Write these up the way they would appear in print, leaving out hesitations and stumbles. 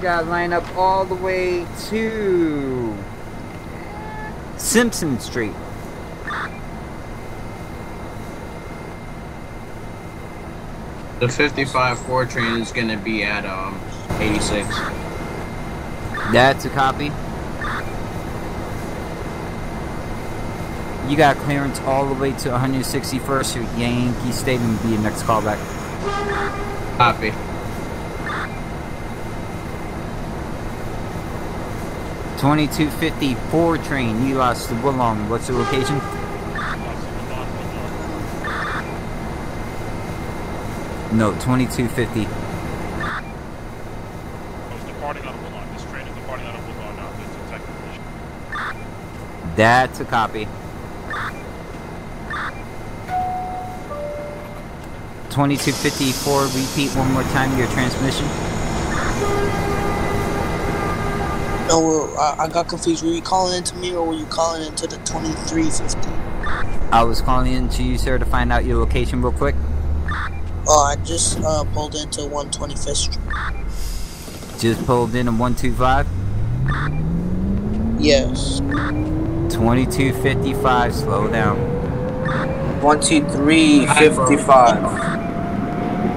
gotta line up all the way to Simpson Street. The 55-4 train is gonna be at 86. That's a copy. You got clearance all the way to 161st Street, Yankee Stadium will be your next callback. Copy. .2254 train, you lost the Woodlawn. What's the location? No, 2250. It's departing out of Woodlawn. This train is departing out of Woodlawn now. It's a technical issue. That's a copy. 2254, repeat one more time your transmission. No, I got confused. Were you calling into me or were you calling into the 2350? I was calling in to you, sir, to find out your location real quick. Oh, I just pulled into 125th Street. Just pulled in a 125? Yes. 2255, slow down. 12355.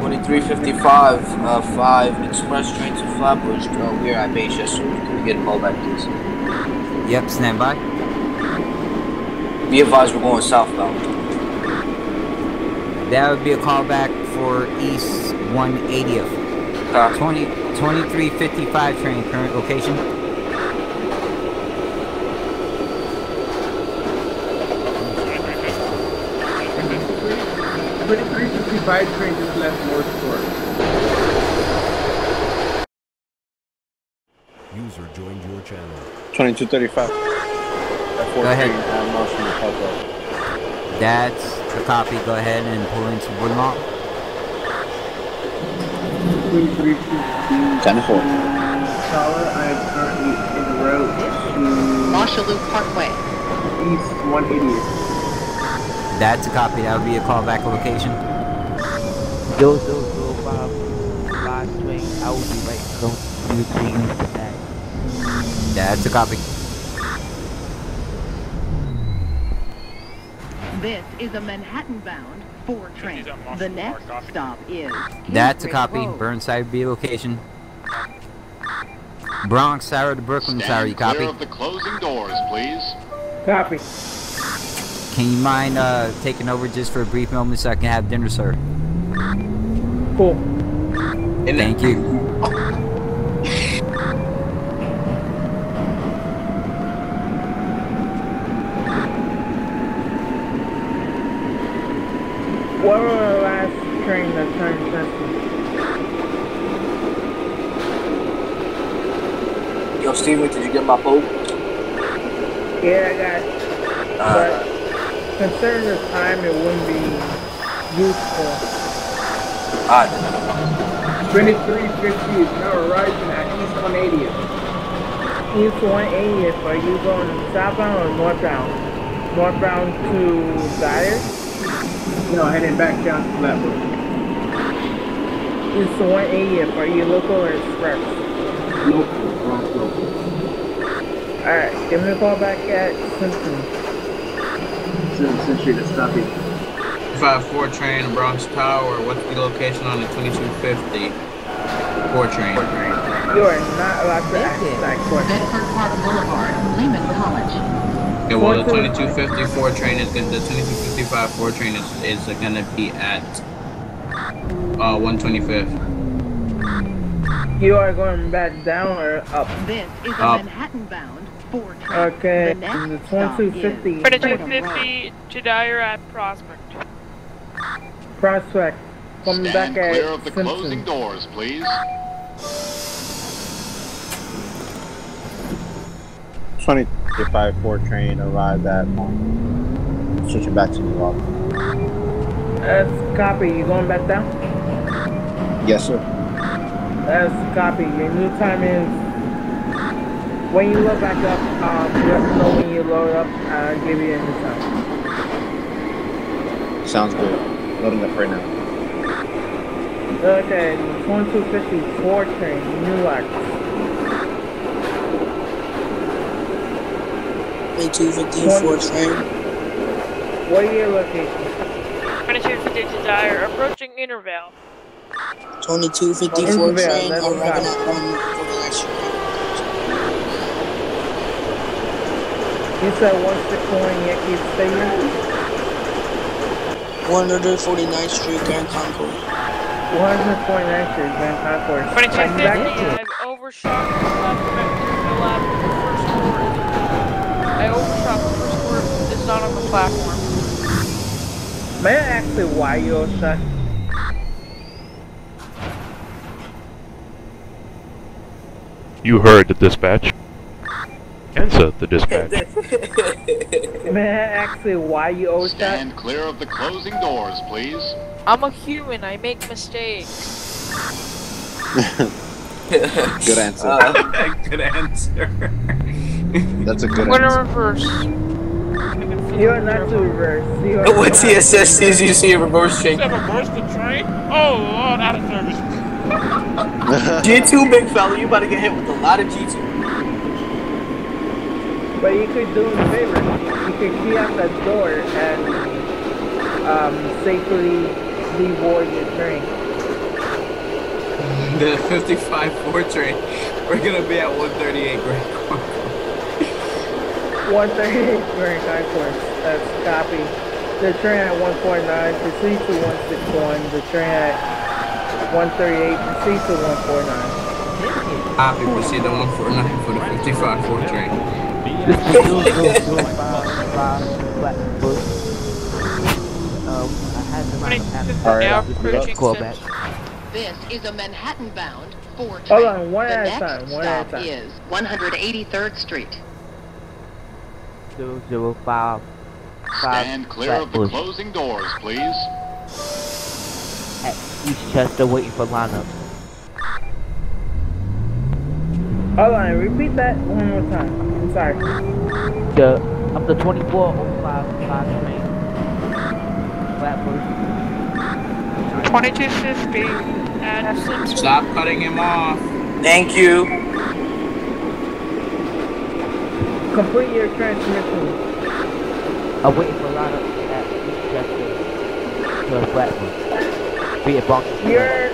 2355, 5 express train to Flatbush. We are at base, yes, sir. Can we get a call back, please? Yep, stand by. Be advised, we're going southbound. That would be a callback for East 180th. 2355 train, current location. 2355 train just left North Shore. User joined your channel. 2235. Go ahead. That's a copy. Go ahead and pull into Woodlawn. 2350. 10-4. Tower, I am currently en route to Marshall Loop Parkway. East 180th. That's a copy. That would be a callback location. Yo, 5 train. I will be right close to the train for that. That's a copy. This is a Manhattan-bound 4 train. The next stop is That's a Kingsbridge copy. Road. Burnside would be a location. Bronx Tower to Brooklyn Tower. You copy? Clear of the closing doors, please. Copy. Can you mind taking over just for a brief moment so I can have dinner, sir? Cool. Thank you. What was the last train that turned Central? Yo, Steven, did you get my boat? Yeah, I got it. But considering the time, it wouldn't be useful. 2350 is now arriving at East 180th. East 180th, are you going southbound or northbound? Northbound to Dyer? No, heading back down to Flatbush. East 180th, are you local or express? Local. Alright, give me a call back at Simpson. Simpson Street, let's copy. 54 train, Bronx Tower. What's the location on the 2250 4 train? You are not allowed to ask that question. Bedford Park Boulevard, Lehman College. Okay, well, the 2254 train is gonna, the 2255 4 train is gonna be at 125th. You are going back down or up? This is a Manhattan-bound 4 train. Okay, The next the stop 2250. is 2250 Jediah at Prospect. Prospect. Coming back at Clear of the Simpson. closing doors, please. 25-4 train arrived at switching back to New York. That's copy. You going back down? Yes, sir. That's copy. Your new time is when you load back up. Let me know when you load up. I'll give you a new time. Sounds good. Loading up right now. Okay, the 2254 train, New York. 2254 train. What are your locations? 2250 to Dyer, approaching Intervale. 2254 train, arriving at 149th You said 161 Yankee Stadium? 149th Street, Grand Concourse. 149th Street, Grand Concourse. 2250, I've overshot the lab for the first floor. I overshot the first floor, it's not on the platform. May I ask you why you overshot? You heard the dispatch. Answer the dispatch. May I ask you why you overshot? Stand clear of the closing doors, please. I'm a human, I make mistakes. Good answer. Good answer. That's a good I'm gonna answer. reverse. You are not to reverse. What TSS says you see a reverse change? Reverse the train? Oh Lord, out of service. G2 big fella, you about to get hit with a lot of G2. But you could do me a favor. You could key out that door and safely deboard your train. The 55-4 train. We're gonna be at 138 Grand Concourse. 138 Grand Concourse. That's copy. The train at 149 proceeds to 161. The train at 138 proceeds to 149. Copy, proceed to 149 for the 55-4 train. This is 0055 Flatbush. I had the line of Now approaching call back. This is a Manhattan-bound 4 train. Hold on, one the at a next time, one at a stop time. is 183rd Street. 005 Stand clear of the closing doors, please. at Eastchester waiting for lineup. Hold on, repeat that one more time. I'm sorry. I'm the 2405 train. Flatbush. 2250 and Simpson. Stop cutting him off. Thank you. Complete your transmission. I'm waiting for lineup at Eastchester to Flatbush. Be a box. You're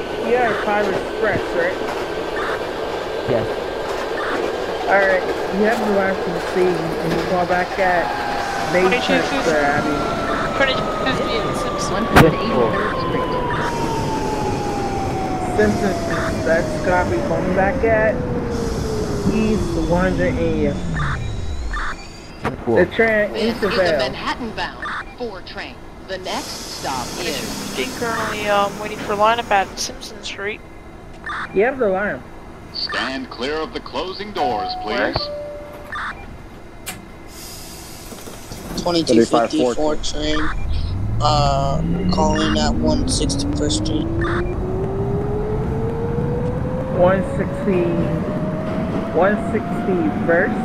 Pirate Express, right? Yes. Alright, you have the line from the sea and you call back at Manchester Abbey. 2250 and Simpson. 183rd Street. Simpson, that's copy. Coming back at East 180th. The train This East is a Vale. Manhattan-bound 4 train. The next stop is... Currently waiting for lineup at Simpson Street. You have the line. Stand clear of the closing doors, please. 2254 train. Calling at 161st Street. 161st?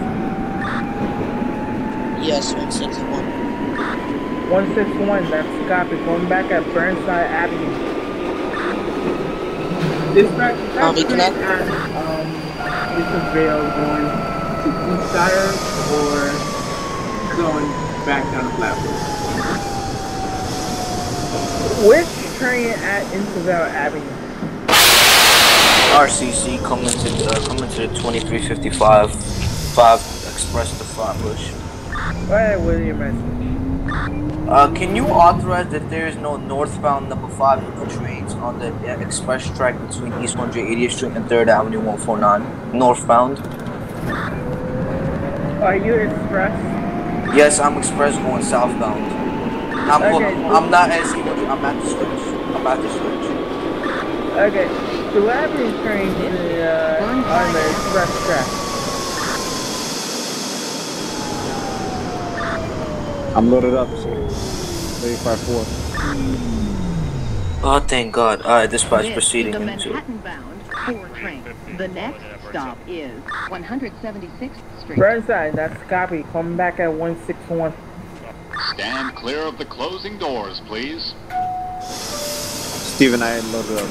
Yes, 161. 161, that's copy. Going back at Burnside Avenue. Dispatch, Connect. Is Vale going to Eastside or going back down to Flatbush? Which train at Intervale Avenue? RCC coming to the 2355 5 Express to Flatbush. Alright, what is your message? Can you authorize that there is no northbound number 5 no trains on the express track between East 180th Street and 3rd Avenue 149 northbound? Are you express? Yes, I'm express going southbound. I'm not SC, I'm at the switch. Okay, the Avenue train is on the express track. I'm loaded up, so 354. Oh, thank God. Alright, dispatch This proceeding is a into. Manhattan-bound 4 train. The next stop is 176th Street. Burnside, that's copy. Coming back at 161. Stand clear of the closing doors, please. Steve and I loaded up.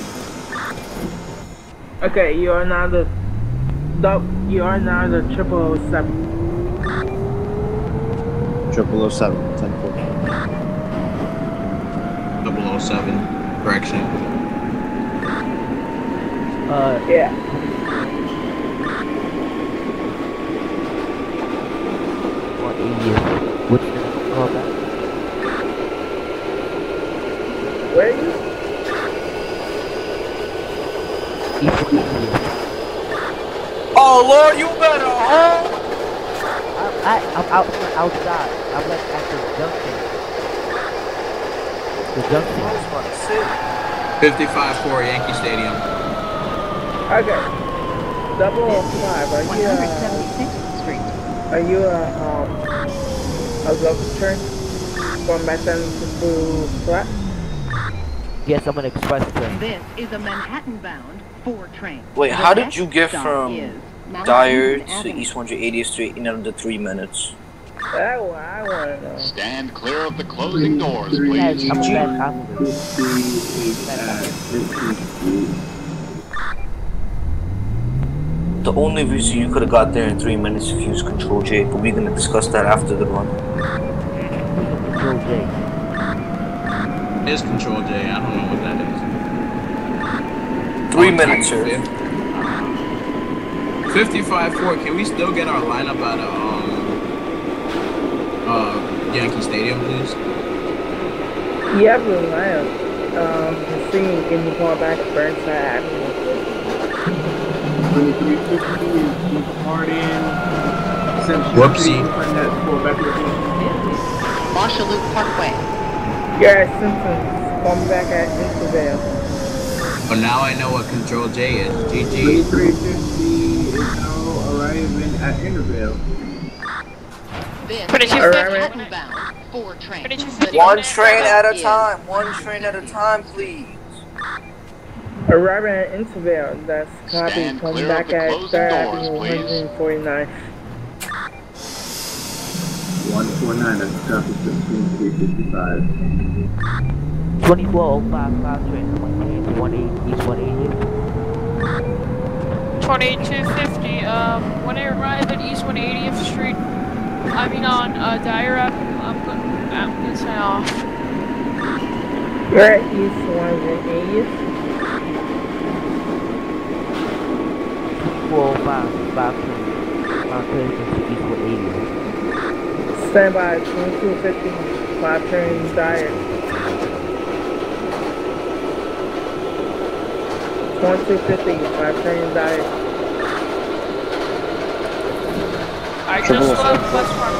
Okay, you are now the 0007. 007, 10-4. 007, correction. Yeah. What's the callback? Where are you? Oh Lord, you better, huh? I'm outside. I'm like at the junction. The junction. I was about to say. 55-4 Yankee Stadium. Okay. 005. Are you a local train from Manhattan to Flat? Yes, I'm an express train. This is a Manhattan-bound 4 train. Wait, The how did next you get stop from is Dyer Mountain to Avenue. East 180th Street in under 3 minutes? That's what I want to know. Stand clear of the closing doors, please. I'm a bad The only reason you could have got there in 3 minutes if you used Control J, but we're gonna discuss that after the run. Control J. It is Control J. I don't know what that is. 3 minutes, sir. 55-4. Can we still get our lineup out of Yankee Stadium, please? Yeah, the lineup. Seeing give me call back at Burnside Avenue. 2350 Hardin. Whoopsie. Marshall Loop Parkway. Yeah, Simpsons. Call me back at Intervale. But now I know what Control J is. GG. 2350 is now arriving at Intervale. This Pretty is sure- Manhattan-bound 4 train. One train at a time. One train at a time, please. Arriving at Intervale. That's copy. Stand Come clear back of the at closing 3rd doors, Avenue, please. 149. 149, that's traffic 15355. 2405 train. 180 East 180. 2250. When I arrive at East 180th Street, I mean on Dyer Avenue, I'm gonna sign off. You're at East 180th. 2405 train. Train to East 180. Stand by 2250. 5 trains Dyer. 2250. 5 trains Dyer. I just left West Farm.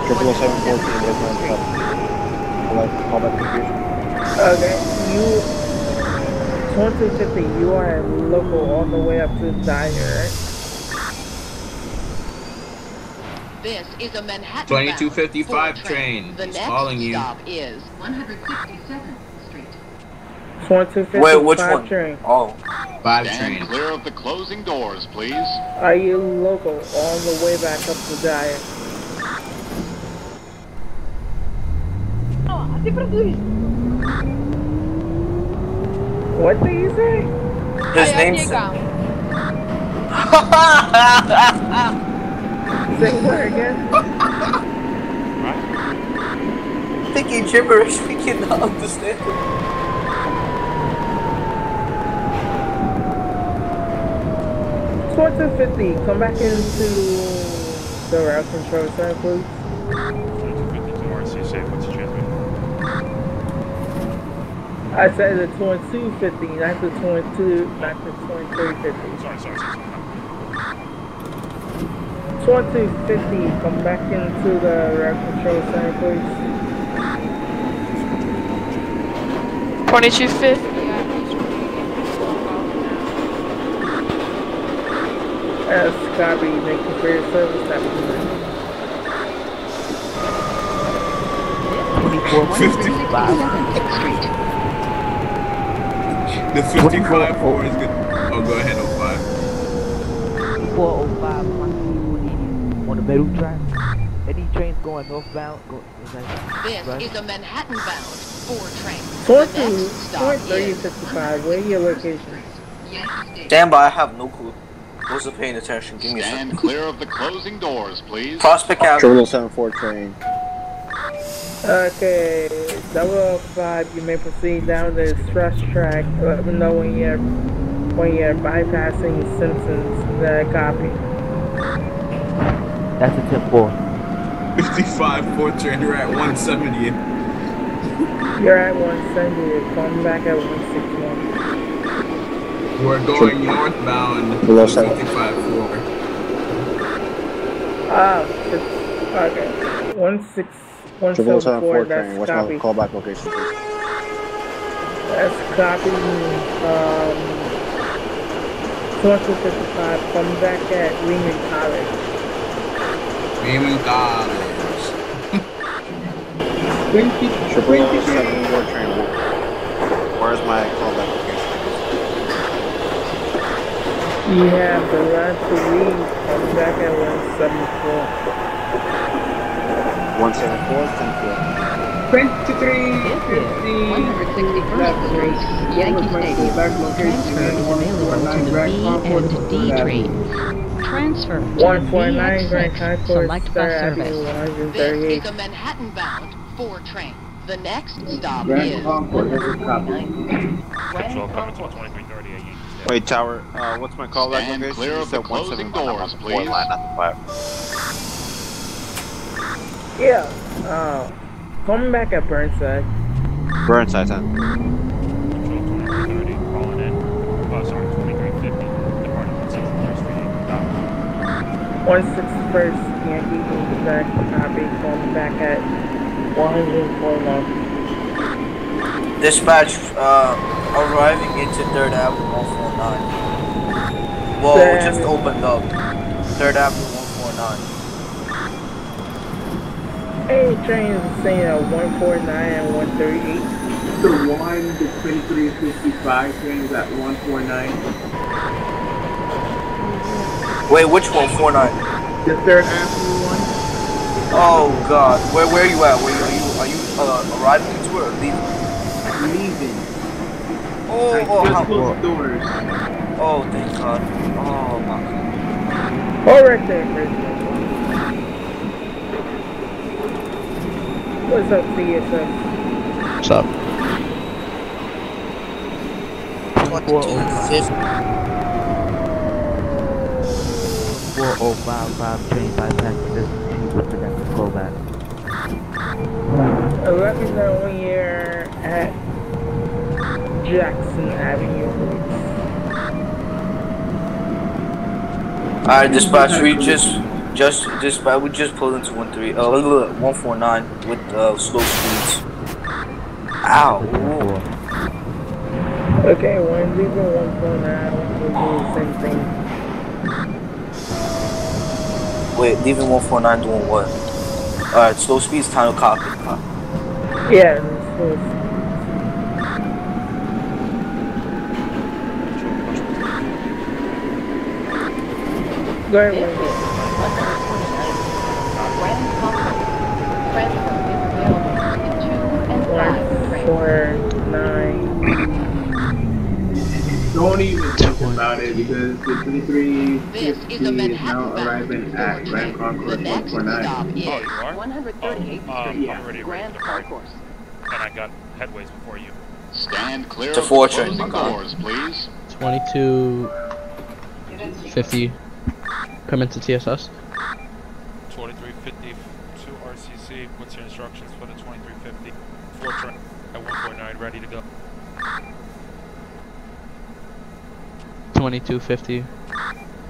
714, right on top. Call back confusion. Okay, you 2250. You are local all the way up to Dyer, right? This is a Manhattan 2255 train. The He's next calling you. stop is 167th Street. 2250. Wait, which 5 one? train. Oh. 5 Stand train. clear of the closing doors, please. Are you local all the way back up to Dyer? What did you say? His name's... Say what again? Thinking gibberish, we cannot understand him. Towards 50, come back into the route control center, please. 2250 towards you say what's transmitting. I said the 2250, not the 22, not the 2350. Sorry. 2250, come back into the route control center, please. 2250. Yes, copy, thank you for your service, that was 167th Street. The 55-4 is good. Oh, go ahead, 05. 405 on the middle track. Any trains going northbound? This is a Manhattan-bound 4 train. 2355, where are your location? Stand by, I have no clue. Wasn't paying attention. Give me a Stand second. clear of the closing doors, please. Prospect Avenue. 0074 train. Okay, 005, you may proceed down the express track. Let me know when you're bypassing Simpsons. That I copy. That's a tip 4. 55, 4 train, you're at 170. You're at 170, calling back at 161. We're going northbound. Below 7. 55, 4. Okay. 174, that's train. What's copy. my callback location, please? That's copy. 2255, come back at Lehman College. Lehman College. 0074 train. Where's my callback location? You have the right to leave, come back at 174. 174, 10 161st Street, Yankee Stadium. Transfer is available to the B&D trains. Transfer to the 149 Grand VX6. Concourse, Select bus service. This is a Manhattan-bound 4 train. The next stop Grand is Concourse, this is copy. Control coming to 2330 at Yankee Stadium. Wait, Tower, what's my callback Stand location? clear You of the said closing 171 doors, on the 4 please. line, not the 5. Yeah, coming back at Burnside. Burnside, 10. Control 2330, calling in. Sorry, 2350. Departing 161st Street. 161st Yankee back copy, coming back at 104 long. Dispatch, arriving into 3rd Avenue 149. Whoa, Third just Avenue. opened up. 3rd Avenue 149. Hey, trains saying 149 and 138. The 2355 train is at 149. Wait, which 149? The 3rd Avenue one? Oh god, where are you at? Are you arriving into it or leaving? Leaving. Oh, I oh, just how? closed the doors. Oh, thank god. Oh my god. Oh, right there, Chris. What's up, CSS? What's up? 2250. 4055 train bypass this with the next callback. Let me know when you're at Jackson Avenue. Alright, dispatch, we just pulled into 149 with slow speeds. Ow. Okay, when leaving 149, we'll do the same thing. Wait, leaving 149 doing what? Alright, slow speeds, time to copy. Yeah, slow speed. Go ahead, This is 149. Don't even think about it because the 2350 This is a is now Manhattan-bound arriving 4 at train. Grand Concourse The next 149. stop is Oh, you are? 138th I'm Street, already ready Grand to depart. Concourse. And I got headways before you. Stand clear It's a of the 4 train, closing my god. doors, please. 2250. Come into TSS. 2350 to RCC. What's your instructions for the 2350? 4 train at 149, ready to go. 2250.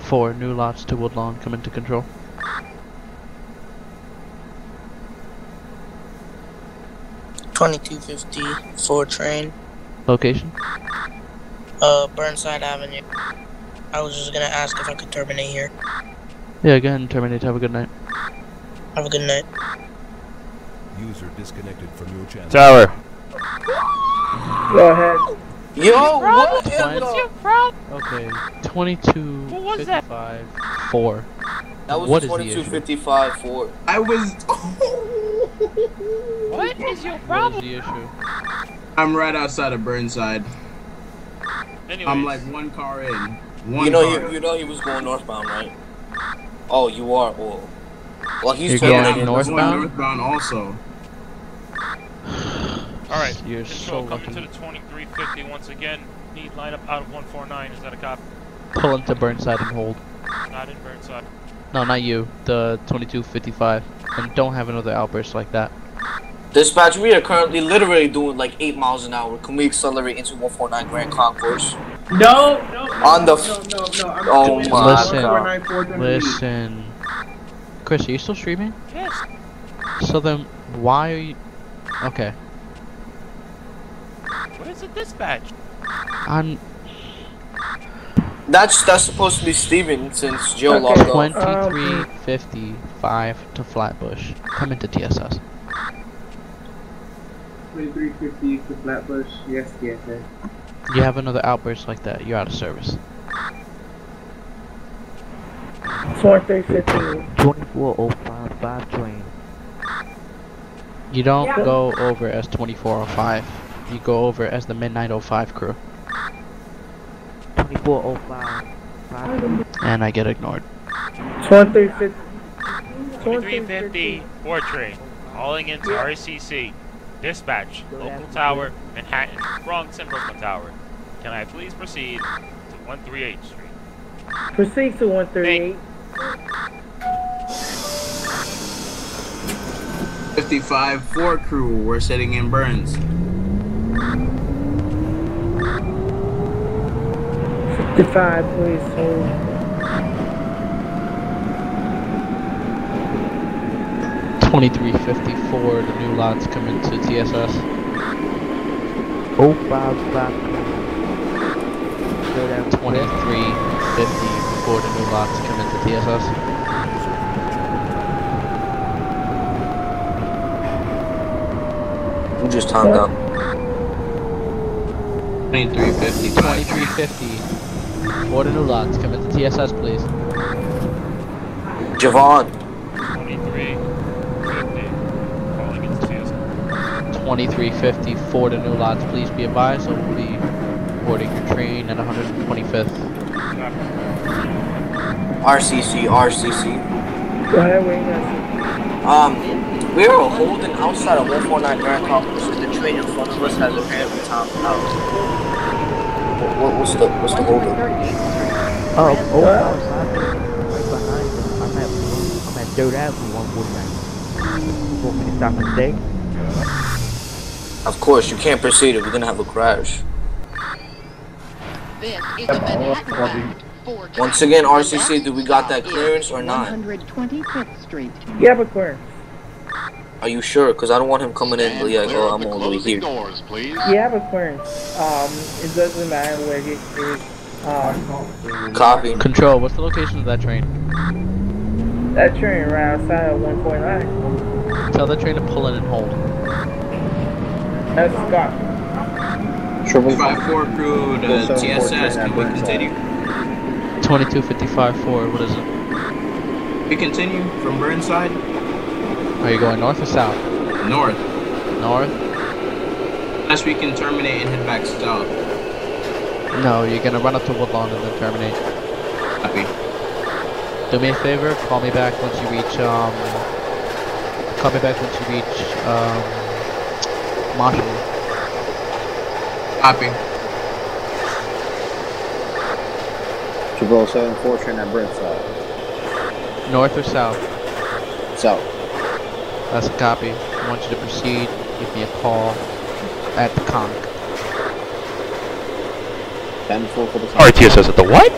4 new lots to Woodlawn. Come into control. $22.50 train. Location. Burnside Avenue. I was just gonna ask if I could terminate here. Yeah, go ahead and terminate. Have a good night. Have a good night. User disconnected from your channel. Tower. Go ahead. Yo, what What's your problem? Okay. 2255 What was that? 4. That was What is the issue? 2255 4. I was. What is your What is problem? the issue? I'm right outside of Burnside. Anyways, I'm like one car in. One You know, car. you know he was going northbound, right? Oh, you are. Well, he's You're going going I'm northbound? going northbound also. Alright, You're control so coming lucky. to the 2350 once again. Need line up out of 149. Is that a copy? Pull into Burnside and hold. Not in Burnside. No, not you. The 2255. And don't have another outburst like that. Dispatch, we are currently literally doing like 8 miles an hour. Can we accelerate into 149 Grand Concourse? No. On the No. I'm Oh doing my God. Listen. Chris, are you still streaming? Yes. So then, why are you... Okay. Where's the dispatch? That's supposed to be Steven since Joe logged off. 2355 to Flatbush. Come into TSS. 2350 to Flatbush. Yes. You have another outburst like that, you're out of service. 2350. 24055 train. You don't go over as 2405. You go over as the Midnight 05 crew. 2405. And I get ignored. 2350. 2350 4 train. Calling into RCC. Dispatch. Local tower, Manhattan, Bronx and Brooklyn Tower. Can I please proceed to 138 Street? Proceed to 138. 55-4 crew, we're sitting in Burns. 55, please hold. $23.54. The new lots come into TSS. 055. $23.50 before the new lots come into TSS. You just timed out. 2350. 23.50 for the new lots come into TSS, please. Javon. 2350. Calling into TSS. 23.50 for the new lots, please be advised. I will be boarding your train at 125th. RCC. Go ahead, wait, We are holding outside of 149 Grand Concourse. The train in front of us has apparently timed out. What's the hold up? Right behind them. I'm at 3rd Avenue, 149. Want me to stop and stay? Of course, you can't proceed if we're gonna have a crash. This is a Manhattan bound. Once again, RCC, do we got that clearance or not? 125th Street. You have a clearance. Are you sure? Because I don't want him coming in and be like, oh, I'm all the way here. You have a clearance. It doesn't matter where it is. Copy. Control, what's the location of that train? That train right outside of 149. Tell the train to pull in and hold. That's Scott. 54 crew to TSS, can we continue? 22.55 forward, what is it? We continue from Burnside? Are you going north or south? North. North? Unless we can terminate and head back south. No, you're gonna run up to Woodlawn and then terminate. Copy. Do me a favor, call me back once you reach, Marshall. Copy. 0074 train at Burnside. North or south? South. That's a copy. I want you to proceed. Give me a call at the conch. 10-4 for the RTSS at the what?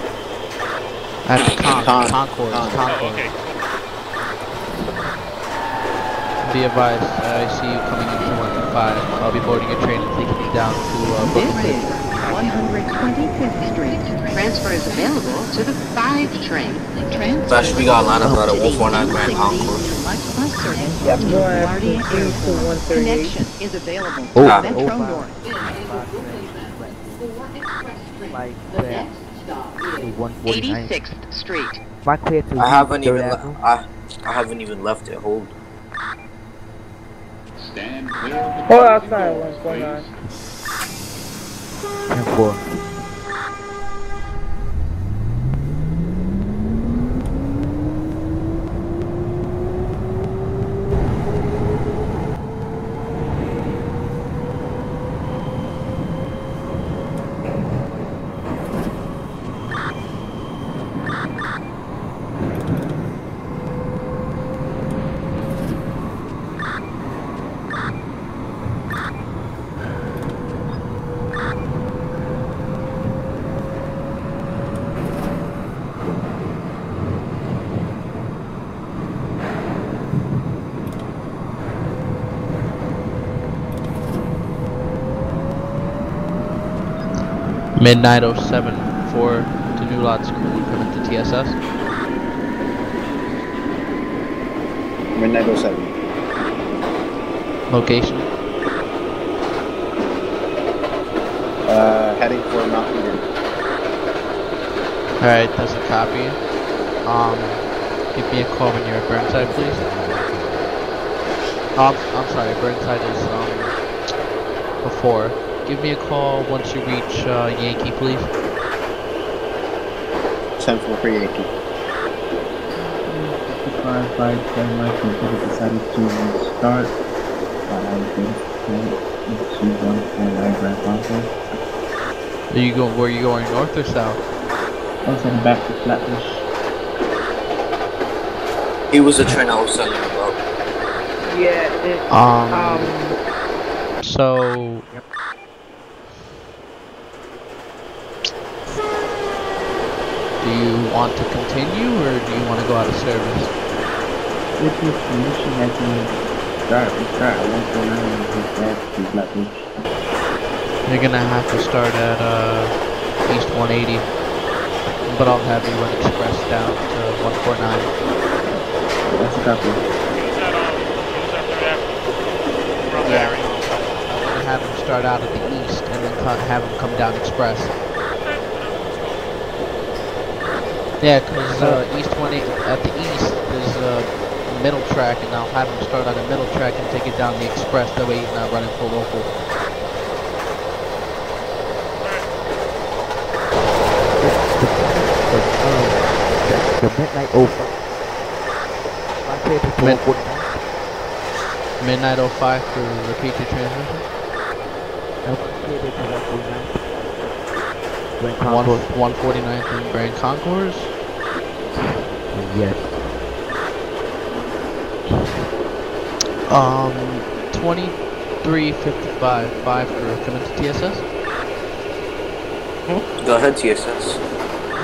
At the concourse. Okay. Be advised, I see you coming into 125. I'll be boarding your train and taking you down to This Brooklyn. is 125th Street. Transfer is available to the 5 train. Flash, we got a lineup out of 149 Grand Concourse. Bus service Yep. to No, I have LaGuardia to Airport. to 138. Connection is available Oh. to Metro North. Like where? 149. 86th Street. My clear to I haven't even Avenue. I haven't even left it. Hold. Stand clear of the Hold outside of 149. 10-4. Midnight 07 for the new lots currently coming to TSS. Midnight 07. Location. Heading for Mount Eden. Alright, that's a copy. Give me a call when you're at Burnside, please. I'm sorry, Burnside is before. Give me a call once you reach Yankee, please. 10-4 for Yankee. 5-5-10 my computer decided to restart. I did into 149 Grand Concourse. Are you going? Where are you going? North or south? I was heading back to Flatbush. He was the train I was telling you about. Yeah, So. Do you want to continue, or do you want to go out of service? With this mission had to start at 149 and get back to Flatbush. You're gonna have to start at East 180, but I'll have you run express down to 149. That's a copy. Yeah, I'm gonna have him start out at the east and then have him come down express. Yeah, because East 180 at the east there's a middle track, and I'll have him start on the middle track and take it down the express. That way he's not running full local. The midnight over. Midnight 05 to repeat your transmission. 149th and Grand Concourse? Yes. 2355, 5 for coming to TSS. Go ahead, TSS.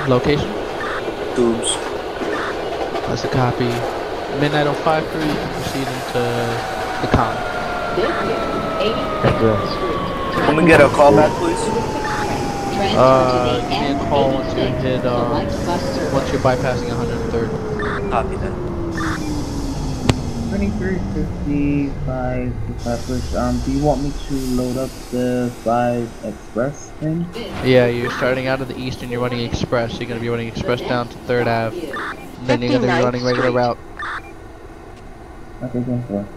Location? Tubes. That's a copy. Midnight 05 crew, you can proceed into the con. Can we get a call back, please? Give me a call once you hit, once you're bypassing 103rd. Copy that. 2355 to Flatbush. Do you want me to load up the 5 Express thing? Yeah, you're starting out of the east and you're running express. You're going to be running express down to 3rd Ave. Then you're going to be running regular route. Okay, go for it.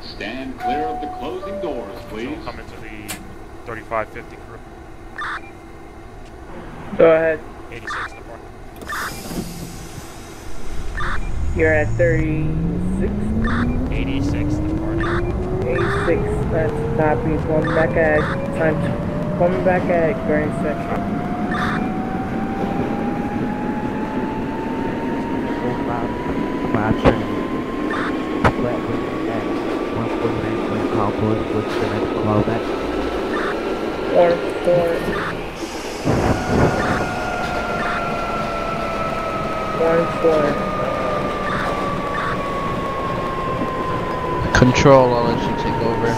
Stand clear of the closing doors, please. Come into the 3550 crew. Go ahead. 86 the park. You're at 36? 86 the party. 86, that's a copy. Going back at Grand Section. Five train. Flatbush at 149 Grand Concourse. What's the next callback? 1-4. Control, I'll let you take over.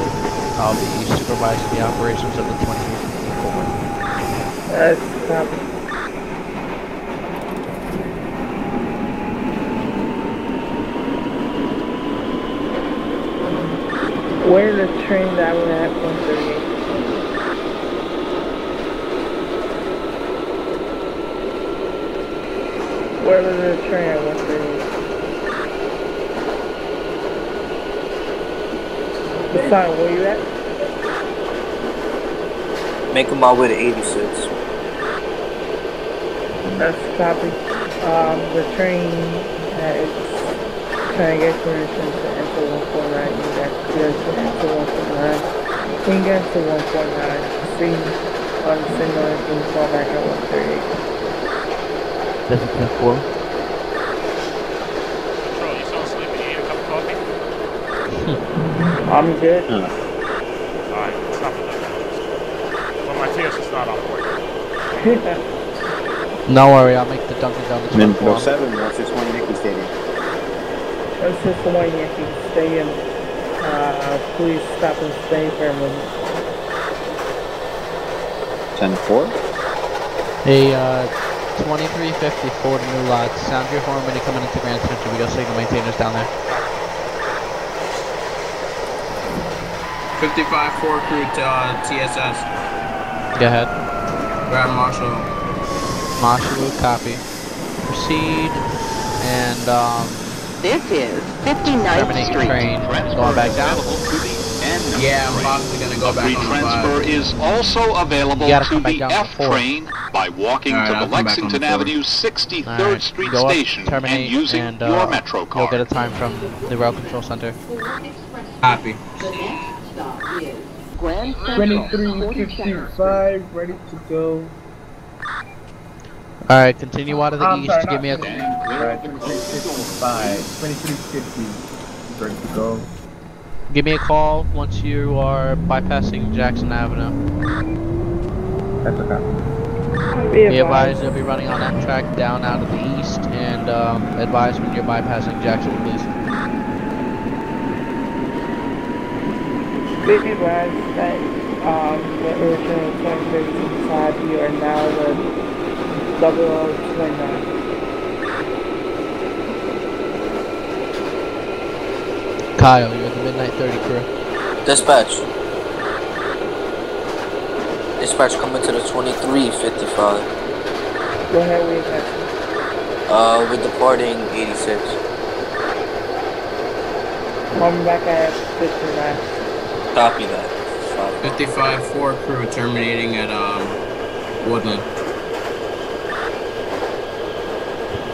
I'll be supervising the operations of the 2354. That's copy. Where's the train that we're at 138? Where was the train at 138? The sign, where you at? Making my way to 86. That's a copy. The train is trying to get permission to enter 149. You got clear to enter 149. When you get to 149, see on the signal and you can fall back at 138. That's a 10-4. Control, you still asleep and you need a cup of coffee? I'm good. Alright, stop with that. Well, my TS is not on board. No worry, I'll make the Dunkin' Donuts one for him. 07, 161 Yankee Stadium. 161 Yankee Stadium. Please stop and stay for a moment. 10-4. Hey, 2354 to New Lots. Sound your horn when you're coming into Grand Central. We got signal maintainers down there. 55-4 crew to TSS. Go ahead. Grab Marshall. Marshall, copy. Proceed, and This is 59th terminate Street. train. Going back down. Yeah, I'm possibly gonna go back on the Transfer 5. is also available You gotta to come back the down to F 4. train by walking Alright, to I'll the come back on Lexington the 4. Avenue 63rd Alright, Street go up, station terminate, and using and, your Metro you'll card. get a time from the Rail Control Center. Copy. Grand Central. 2355, ready to go. Alright, continue out of the I'm east. sorry, Give me a... Alright, 2355, 2350, ready to go. Give me a call once you are bypassing Jackson Avenue. That's okay. Be advised you'll be running on that track down out of the east, and advise when you're bypassing Jackson, please. Be advised that the original 2013 side, you are now the 0029. Kyle, you're the Midnight 30 crew. Dispatch. Dispatch coming to the 2355. Go ahead, we have We're departing 86. Coming back at 59. Copy that. 55-4 crew terminating at Woodland.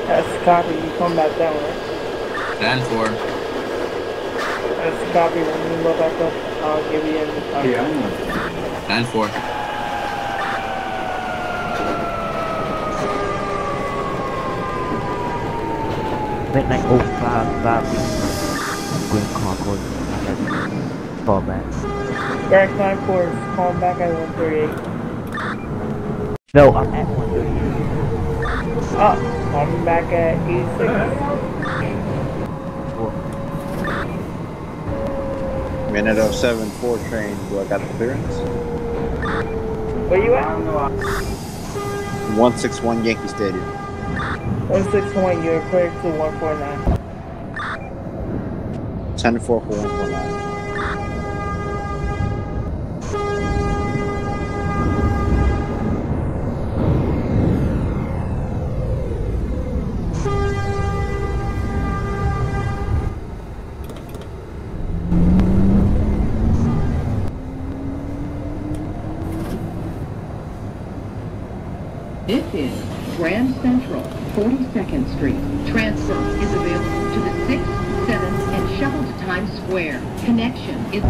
That's copy, you come back down, right? 10-4. That's copy, when you look back up, I'll give you an 10-4. Midnight 055 Grand Concord. Fall back. Grand Concord is calling back at 138. No, I'm at 138. Coming back at 86. Minute 07-4 train. Do I got the clearance? Where you at? 161 Yankee Stadium. 161, you're cleared to 149. 10-4 for 149. This is Grand Central, 42nd Street. Transfer is available to the 6th, 7th, and shuttle to Times Square. Connection is...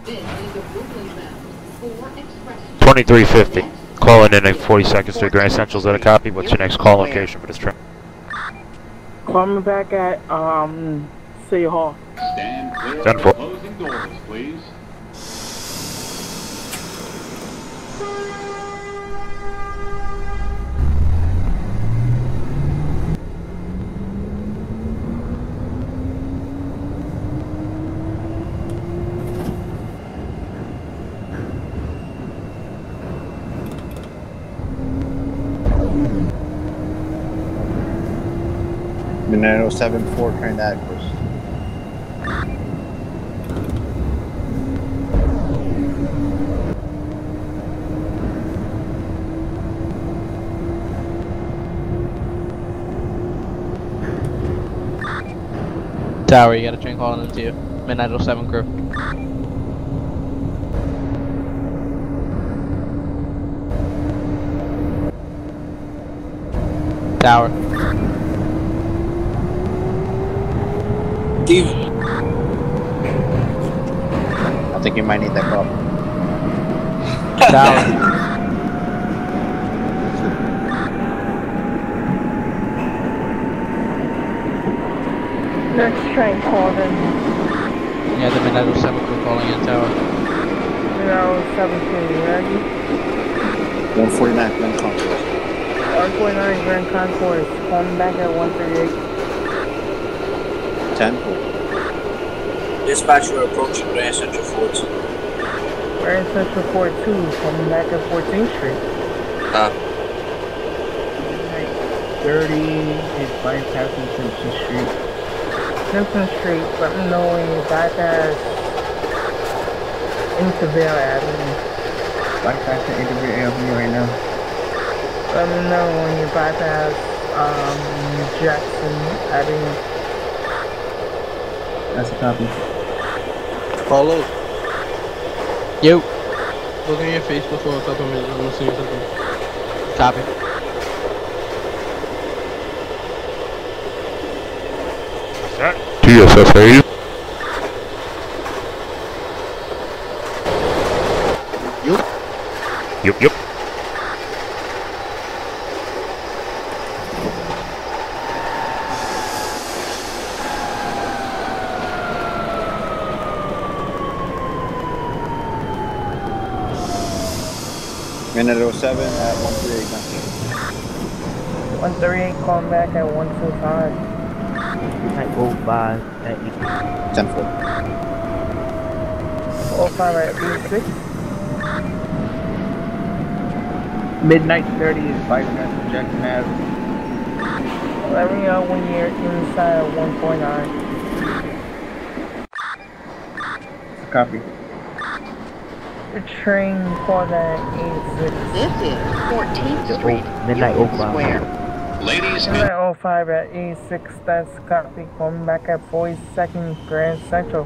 This is the Brooklyn bound 4 Express. 2350. Calling in at 42nd Street Grand Central's at a copy. What's your next call location for this train? Coming back at City Hall. Stand clear 10-4. of the closing doors, please. Minute 07-4 train to Akers. Tower, you got a train calling into you. Midnight 07 crew. Tower. Steve. I think you might need that call. Tower. Next train called in. Yeah, the Midnight 07 crew calling in tower. Midnight 07 crew, you ready? 149 Grand Concourse. 149 Grand Concourse, calling back at 138. 10-4. Dispatch, we're approaching Grand Central Fort. Grand Central Fort 2, coming back at 14th Street. 30 is bypassing Simpson Street. Simpson Street, let me know when you bypass Intervale Avenue. Bypassing Intervale Avenue right now. Let me know when you bypass Jackson Avenue. That's a copy. Follow. Yo. Look at your Facebook for a couple minutes. I'm gonna see something. Copy. Set. TSSA. Yup. Minute 07 at 138 now. 138, calling back at 125. Midnight 05 at 10-4. 05 at B6. Midnight 30 is bypassing Jackson Ave. Let me know when you're inside of 149. Copy. The train called at 86. This is 14th Street, Midnight Union 05. Square. Ladies and Midnight 05 at 86, that's copy. Coming back at 42nd Grand Central.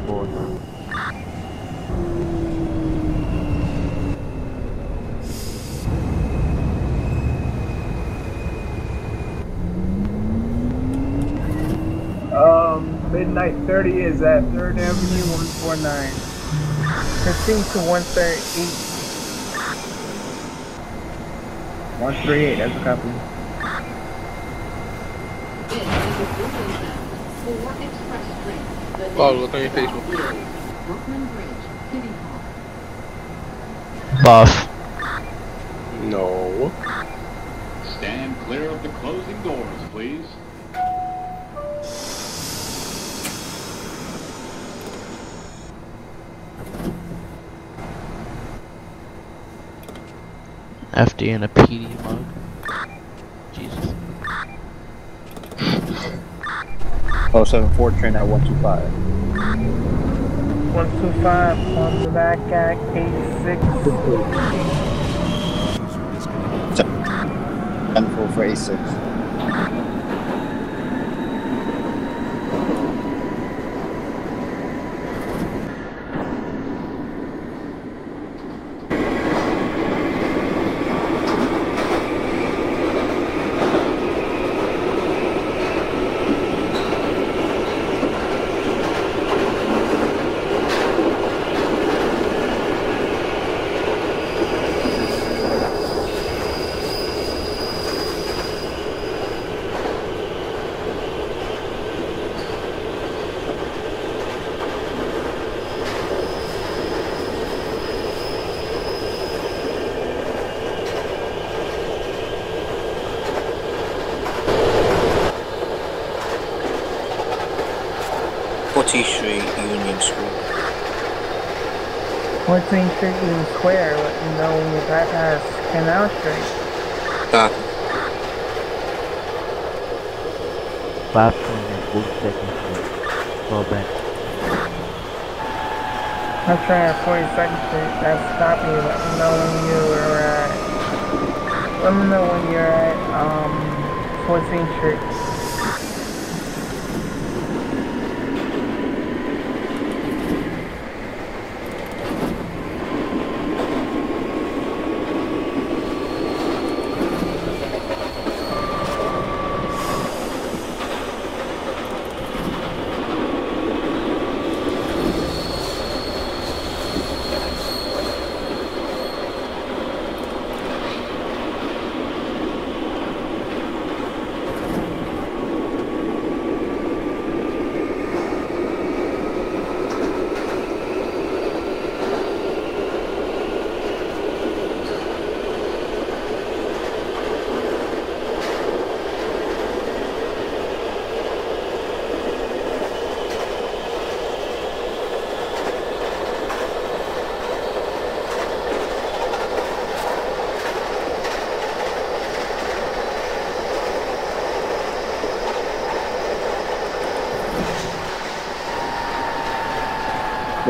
49. Midnight 30 is at 3rd Avenue 149. Proceed to 138. 138, that's a copy. Follow. Look on your Facebook. Brooklyn Bridge, City Hall. Buff. No. stand clear of the closing doors, please. FD and a PD mug. Jesus. 074 train at 125. 125 on the back at 86. 10-4 for 86. Street, Union Street. 14th Street Union Square, let me know when you bypass Canal Street. Copy. 5 train at 42nd Street. Fall back. I'm trying at 42nd Street, that's copy, let me know when you're at, 14th Street.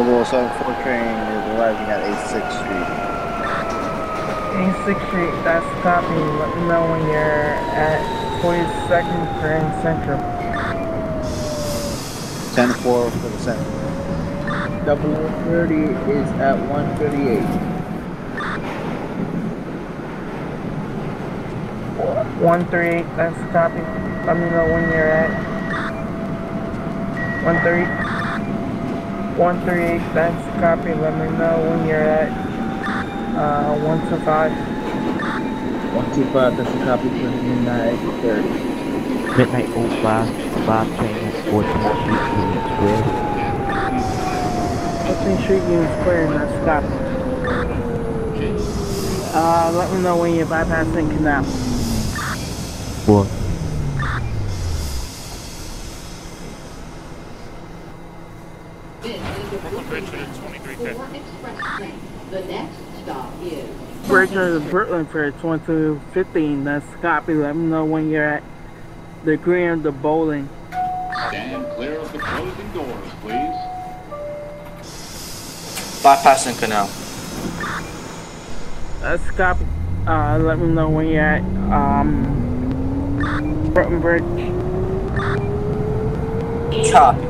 074 train is arriving at 86th Street. 86th Street, that's a copy. Let me know when you're at 42nd Grand Central. 10-4 for the Central. 0030 is at 138. 138, that's a copy. Let me know when you're at 138, that's a copy. Let me know when you're at 125. 125, that's a copy for midnight 30. Midnight 05, 5 train at 14th Street, Union Square. 14th Street, Union Square, that's a copy. Let me know when you're bypassing Canal. 4. The next stop is Bridger Brooklyn for 2215, that's a copy. Let me know when you're at the Green, the Bowling. Stand clear of the closing doors, please. Bypassing Canal. That's a copy. Let me know when you're at Brooklyn Bridge. Copy.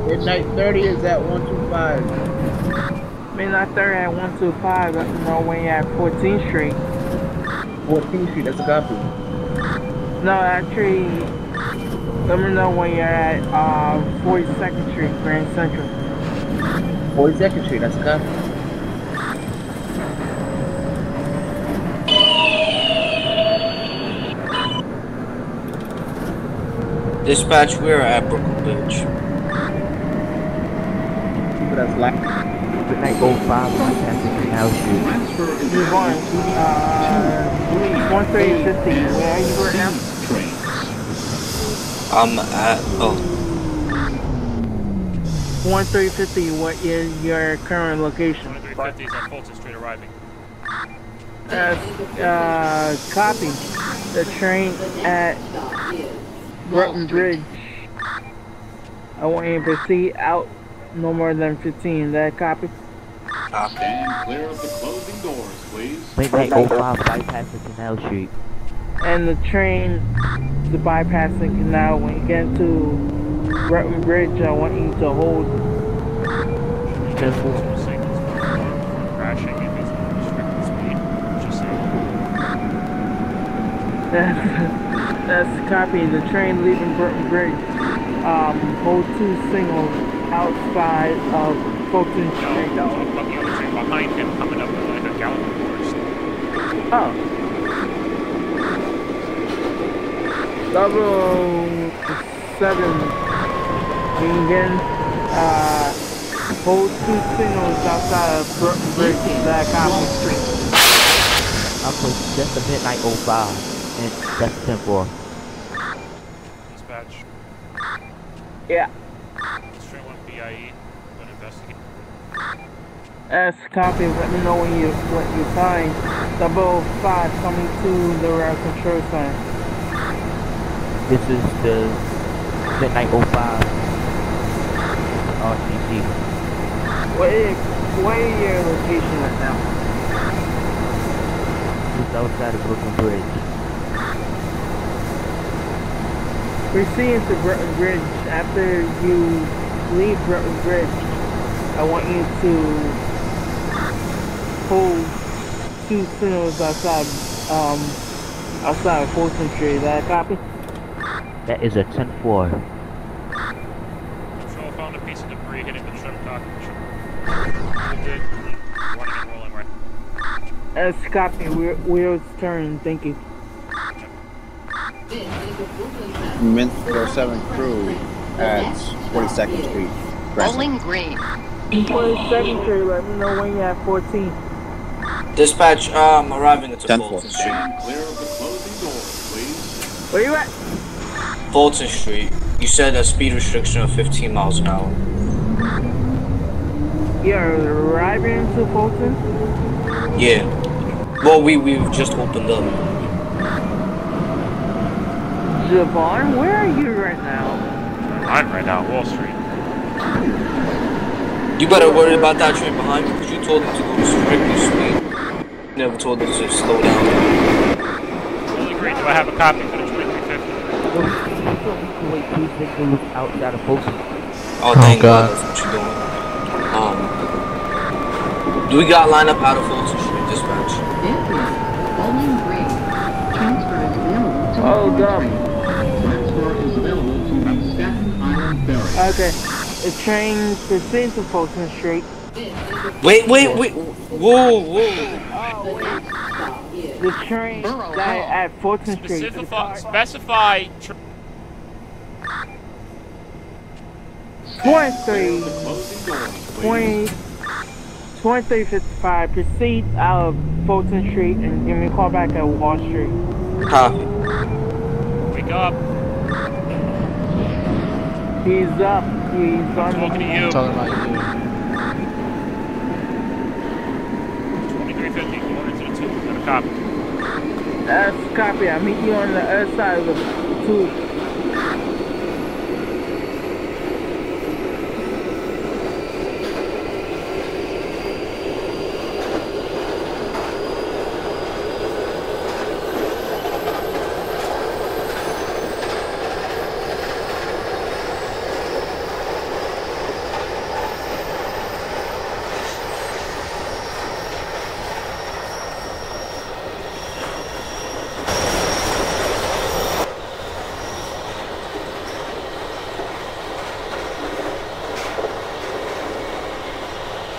Midnight 30 is at 125. Midnight 30 at 125. Let me know when you're at 14th Street. 14th Street, that's a copy. No, actually, let me know when you're at 42nd Street, Grand Central. 42nd Street, that's a copy. Dispatch, we are at Brooklyn Bridge. That's like Midnight 05, bypassing Canal Street. You're going, 1350. Where are you right now? I'm at, 1350, what is your current location? 1350 is on Fulton Street arriving. Copy. The train at Brooklyn Bridge. I want you to proceed out no more than 15. That copy? Stand clear of the closing doors, please. Midnight 05, bypassing Canal Street. And the train, the bypassing canal, when you get to Brooklyn Bridge, I want you to hold. Crashing if it's restricted speed. Just saying. That's the copy. The train leaving Brooklyn Bridge. Hold 2 signals outside of Fulton Street. No, I'm talking on the train behind him coming up with like a gallon first. Oh. 007. Again, hold 2 signals outside of Brooklyn Bridge. That copy. I'm for just a Midnight 05, and that's 10-4. Dispatch. Yeah. Train 1 BIE. Going to investigate. As copy, let me know when you find 005 coming to the rail control sign. This is the Midnight 05 RTC. What is your location right now? Just outside of Brooklyn Bridge. Proceed to Brooklyn Bridge. After you leave Brooklyn Bridge, I want you to hold 2 signals outside of Fulton Street. Is that a copy? That is a 10-4. Control found a piece of debris hitting the trim cock. Good. Running and rolling right. As copy, wheels turn. Thank you. Mint 07 crew at 42nd Street. Bowling Green. 22nd Street, let me know when you're at 14. Dispatch, arriving at the 10-4. Fulton Street. Clear of the closing doors, please. Where you at? Fulton Street. You said a speed restriction of 15 miles an hour. You're arriving to Fulton? Yeah. Well, we've just opened up. Javon, where are you right now? I'm right now on Wall Street. You better worry about that train behind me, because you told them to go strictly speed. You never told them to slow down. Fully agree. Do I have a copy for the 2350? Wait 2 seconds outside of Fulton. Oh, thank God. That's what you're doing. Do we got lineup out of Fulton Street, dispatch? Bowling Green. Transfer is available to Oh, dumb. Transfer is available to Staten Island Ferry. Okay. The train proceeds to Fulton Street. Wait. Whoa. The train that at Fulton Street. Specify 2355. Proceed out of Fulton Street and give me a call back at Wall Street. Copy. Wake up. He's up. He's on Talking to you. Talking about you. 2350. Going into the 2. Got a copy. That's copy. I'll meet you on the other side of the tube.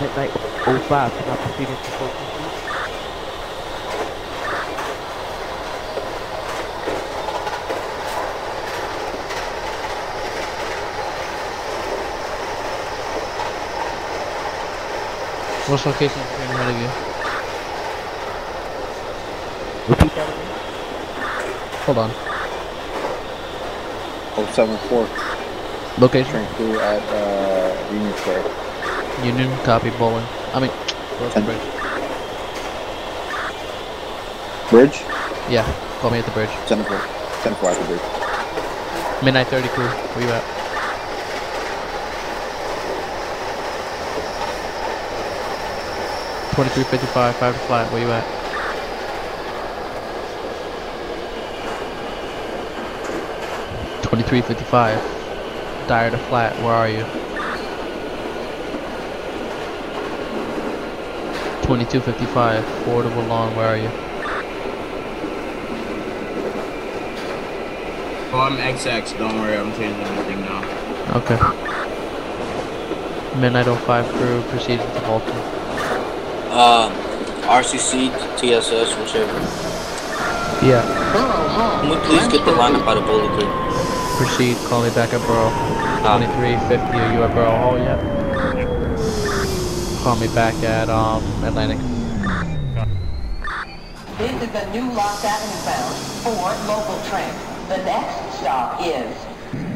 Midnight 05, can I proceed into Fulton Street? What's location in front of you? Repeat that again? Hold on. 074. Location? Train crew at Union Square. Union, copy, bowling. I mean, Brooklyn Bridge. Bridge? Yeah, call me at the bridge. 10-4. 10-4 at the bridge. Midnight 30 crew, where you at? $23.55, 5 to flat, where you at? $23.55, Dyer to flat, where are you? $22.55, affordable long, where are you? Oh, I'm XX, don't worry, I'm changing everything now. Okay. Midnight 05 crew, proceed to Fulton. RCC, TSS, whichever. Yeah. Can we please get the lineup out of Bowling Green? Proceed, call me back at Borough. 2350, are you at Borough Hall yet? Call me back at Atlantic. This is a new Los Avenue bound for local train. The next stop is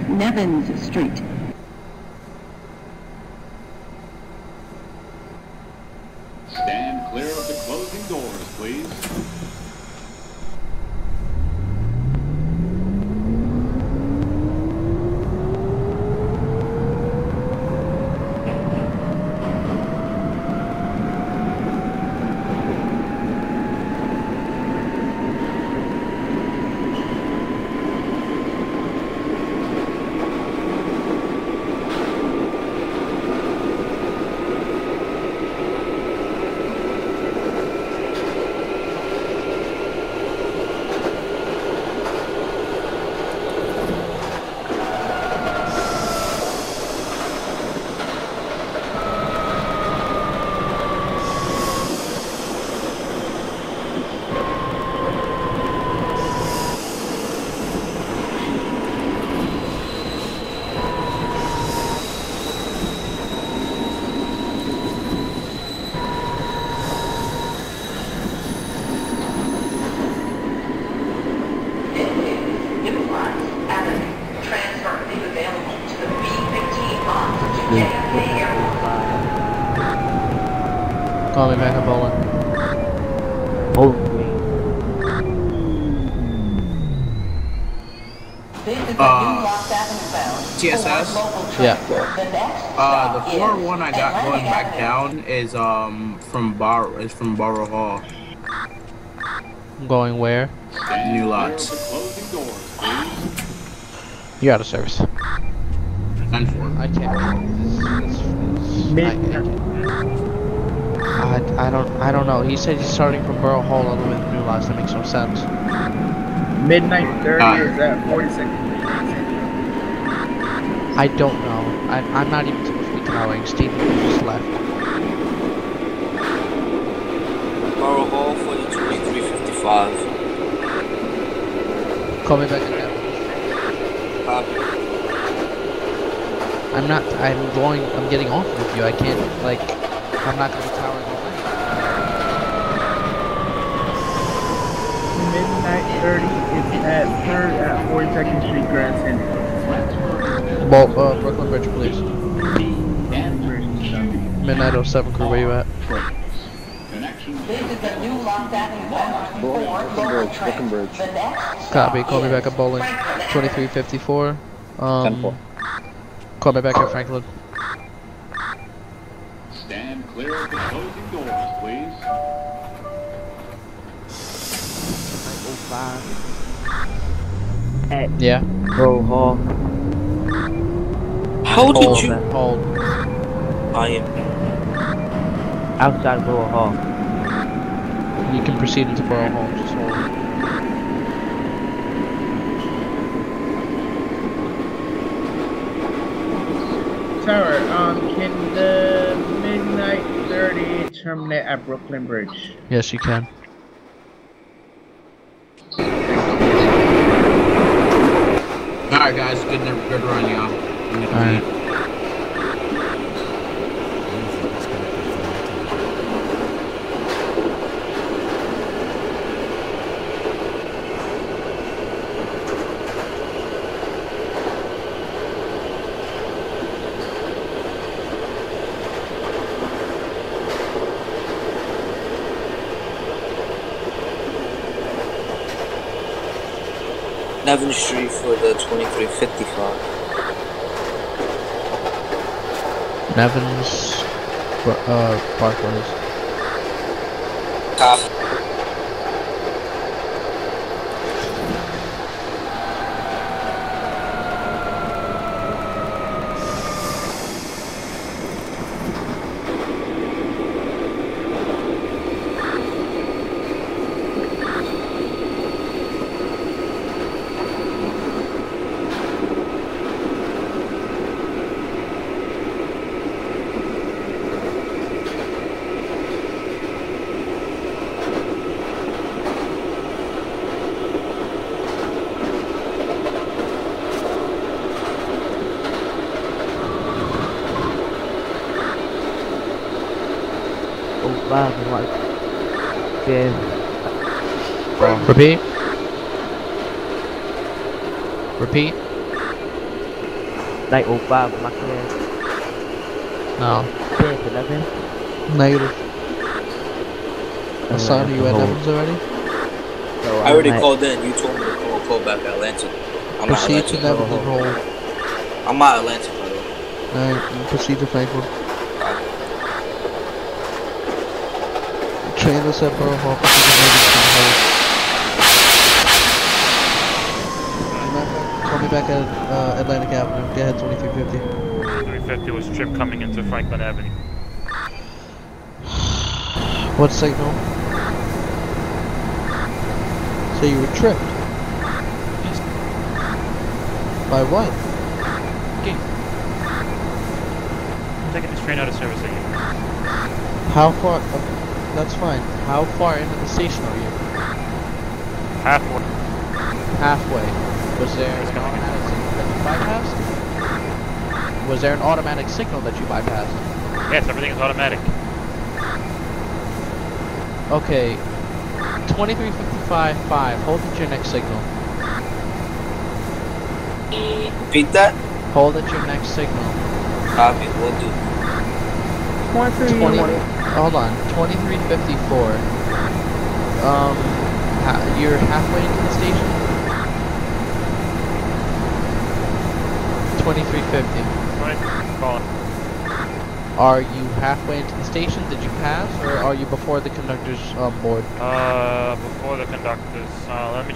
Nevins Street. Stand clear of the closing doors, please. Call me back at Bowling. Bowling Green. TSS? Yeah. The 401 I got going back down is from Borough Hall. Going where? New lots. You're out of service. 10-4. I can't. I don't know. He said he's starting from Borough Hall all the way to New Lots. That makes no sense. Midnight 30 is at 42nd. I don't know. I'm not even supposed to be towering. Steven just left. Borough Hall for the 2355. Call me back again. Copy. I'm getting off with you. I can't, like, I'm not going to be towering all night. Midnight 30 is at 3rd at 42nd Street, Grand Central. Brooklyn Bridge, please. Midnight 07 crew, where you at? Brooklyn Bridge. Copy, call me back at Bowling. 2354. 10-4. Call me back at Franklin. Stand clear of the closing doors, please. 05. At Yeah. Borough Hall. How did you? Hold. I am. Outside Borough Hall. You can proceed into Borough Hall. Just hold. Tower, can the Midnight 30 terminate at Brooklyn Bridge? Yes, you can. Alright guys, good run, y'all. Alright. Nevin Street for the 2355. Nevins, Parkways. Copy. Repeat. Repeat. Night 05, my clear. No. Clear to Nevin. Negative. I'm sorry, you at Nevins already? So I already called in. You told me to call back at Atlantic. I'm at Proceed to Atlantic. Nevins and hold. I'm at Atlantic, by the way. Alright, proceed to Franklin. Train us at Borough Hall, proceed to Nevins and hold. Call me back at Atlantic Avenue. Go ahead, 2350. 2350 was trip coming into Franklin Avenue. What signal? So you were tripped? Yes. By what? Okay. I'm taking this train out of service again. How far? That's fine. How far into the station are you? Halfway. Halfway. Was there an automatic signal that you bypassed? Was there an automatic signal that you bypassed? Yes, everything is automatic. Okay. 2355-5. Hold at your next signal. Repeat that? Hold at your next signal. Copy, will do. Hold on. 2354. You're halfway into the station? 2350. Are you halfway into the station? Did you pass, or are you before the conductor's board? Before the conductors. Let me.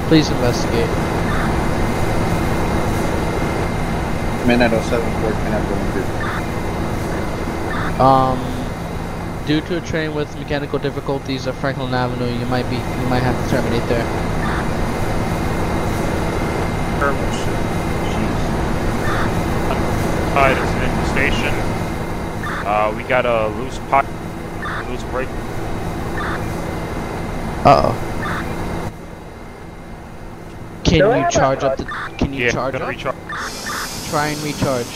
Please investigate. Midnight 07 Ford cannot go into. Due to a train with mechanical difficulties at Franklin Avenue, you might have to terminate there. Alright, it's in the station. We got a loose brake. Uh-oh. Can you charge up the... Can you charge up? Recharge. Try and recharge.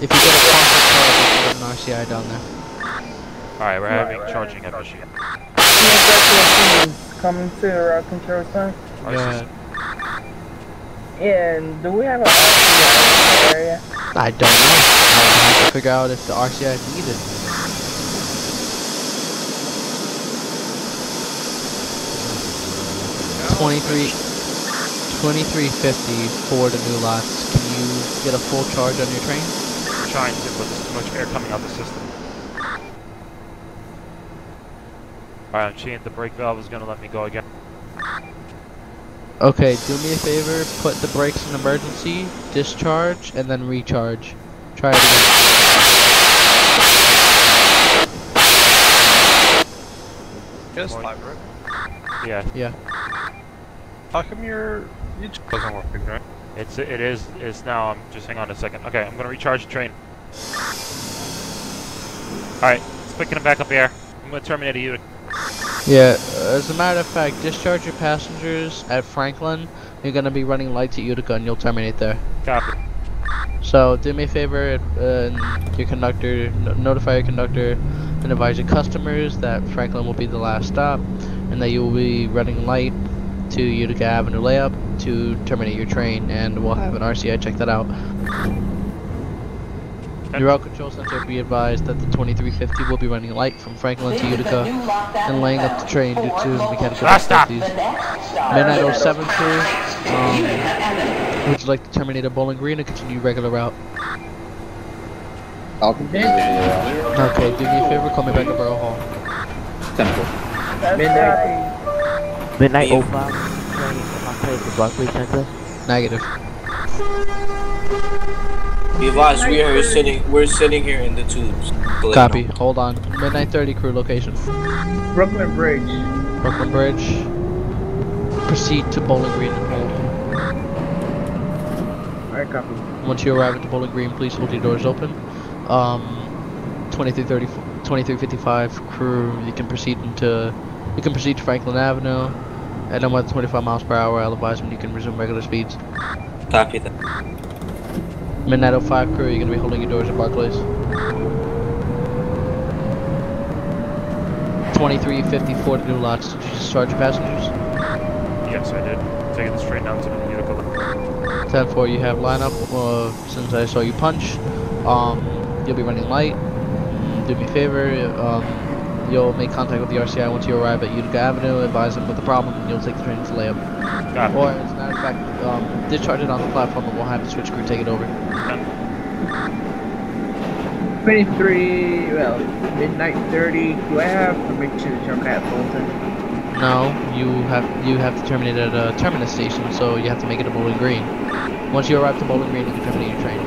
If you get a partial charge, you can get an RCI down there. Alright, we're having charging at machine. Coming to our control center. Go ahead. And do we have an RCI area? I don't know. I have to figure out if the RCI is needed. $23.50 for the new lots. Can you get a full charge on your train? I'm trying to, but there's too much air coming out the system. Alright, I'm seeing the brake valve is gonna let me go again. Okay, do me a favor, put the brakes in emergency, discharge, and then recharge. Try it again. Just live, right? Yeah. Yeah. How come your YouTube doesn't work, right? It is now. Just hang on a second. Okay, I'm gonna recharge the train. Alright, it's picking it back up here. I'm gonna terminate a unit. Yeah, as a matter of fact, discharge your passengers at Franklin. You're gonna be running lights at Utica and you'll terminate there. Copy. So, do me a favor, your conductor, notify your conductor and advise your customers that Franklin will be the last stop and that you will be running light to Utica Avenue layup to terminate your train, and we'll have an RCI check that out. Your route control center, be advised that the 2350 will be running light from Franklin to Utica and laying up the train due to mechanical difficulties. Midnight 07 crew, would you like to terminate at Bowling Green or continue regular route? I'll continue. Okay, do me a favor, call me back at Borough Hall. Temple. Midnight 05, train, am I clear to Barclays Center? Negative. Be advised, we're sitting here in the tubes. Copy. Hold on. Midnight 30 crew location. Brooklyn Bridge. Brooklyn Bridge. Proceed to Bowling Green. Alright, copy. Once you arrive at the Bowling Green, please hold your doors open. 2355 crew, you can proceed to Franklin Avenue, and then with 25 miles per hour, I'll advise when you can resume regular speeds. Copy that. Midnight 05 crew, you're going to be holding your doors at Barclays. 2354 to new lots. Did you discharge your passengers? Yes, I did. Taking this train down to the Utica. 10-4, you have lineup. Since I saw you punch, you'll be running light. Do me a favor, you'll make contact with the RCI once you arrive at Utica Avenue, advise them with the problem, and you'll take the train to layup. Got it. Or, as a matter of fact, discharge it on the platform and we'll have the switch crew take it over. 23, well, midnight 30. Do I have permission to jump at Fulton? No, you have to terminate at a terminus station, so you have to make it to Bowling Green. Once you arrive to Bowling Green, you can terminate your train.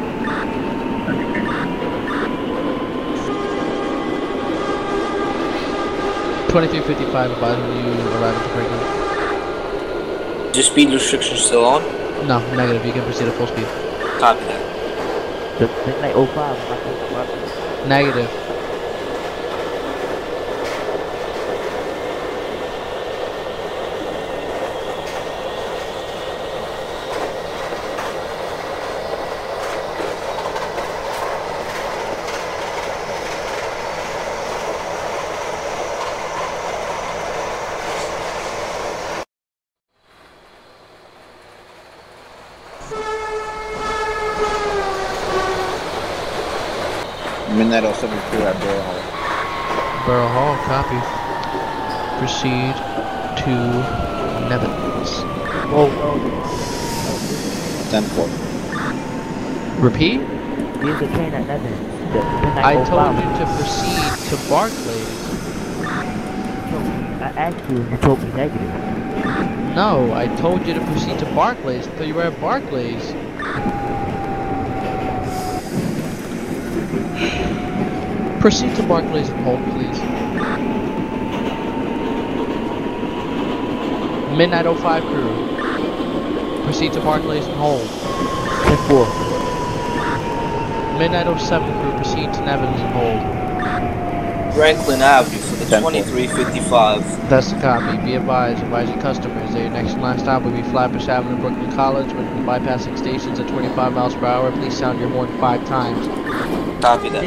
Okay. 2355, advise when you arrive at the Franklin. Is your speed restriction still on? No, negative. You can proceed at full speed. Copy that. The Midnight 05, am I clear to Barclays? Negative. Midnight 07 crew at Borough Hall. Borough Hall, copy. Proceed to Nevins. Whoa, 10-4. Repeat? There's a train at Nevins. I told you to proceed to Barclays. I asked you and you told me negative. No, I told you to proceed to Barclays. I thought you were at Barclays. Proceed to Barclays and hold, please. Midnight 05 crew. Proceed to Barclays and hold. 10-4. Midnight 07 crew. Proceed to Nevins and hold. Franklin Avenue for the 2355. That's the copy. Be advised, advising customers that your next and last stop will be Flatbush Avenue, Brooklyn College. When bypassing stations at 25 miles per hour, please sound your horn 5 times. Copy that.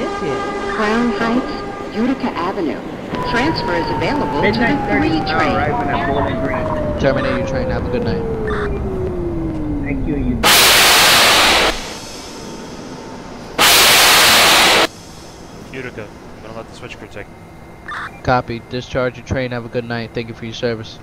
Crown Heights, Utica Avenue. Transfer is available to the 3 train. Arriving at Bowling Green. Terminate your train. Have a good night. Thank you, you. Utica, I'm gonna let the switch crew take. Copy. Discharge your train. Have a good night. Thank you for your service.